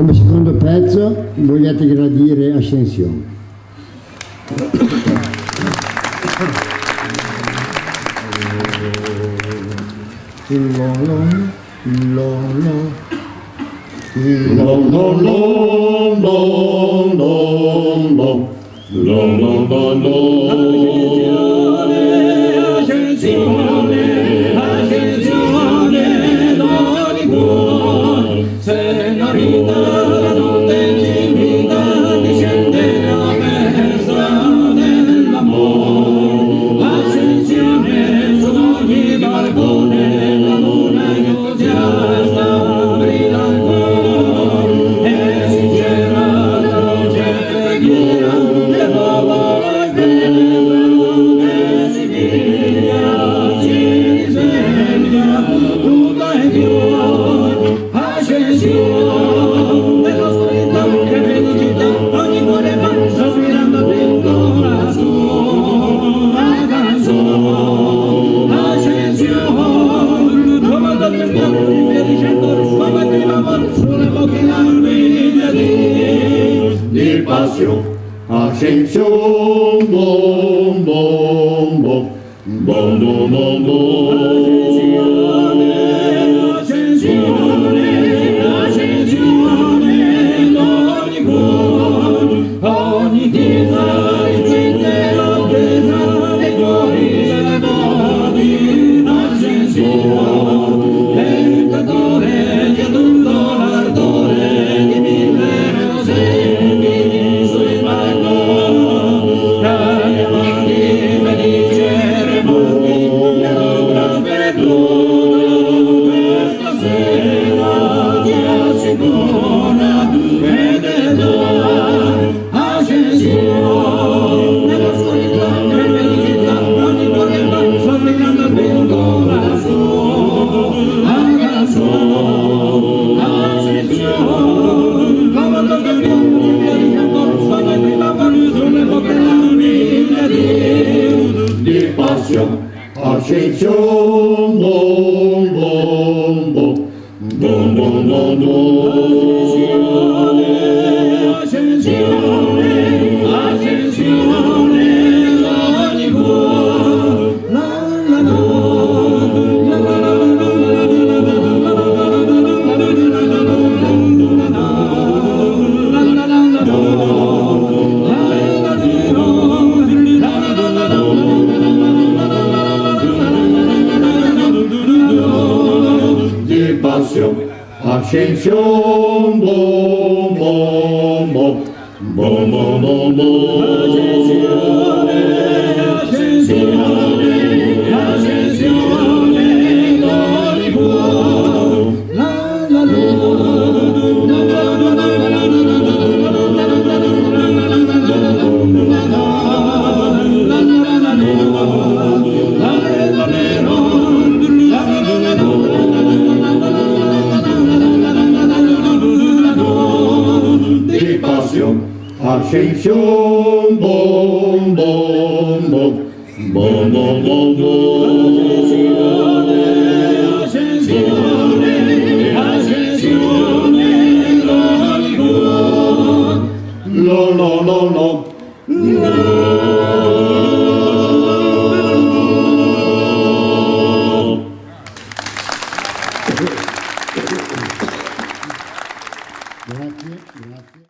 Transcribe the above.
Come secondo pezzo vogliate gradire Ascensione. Ascensione, bom, bom, bom, bom, bom, bom, bom. Ascensione, ascensione, ogni cuore, ogni chiesa, il cimitero, chiesa, le glorie delle modi, ascensione, il peccatori, che tutto l'ardore di vivere osegni sui Ascensione, bom, bom, bom, bom, bom, bom, bom. Ascensione, ascensione, ogni cuore, la la la, la la la Ascensione, bom, bom, bom, bom, bom, bom, bom. Ascensione, ascensione, ascensione, ogni cuore, la la la, la la la Ascensione, bom, bom, bom, bom, bom, bom, bom. Ascensione, ascensione, ogni cuore, lo, lo, lo, lo.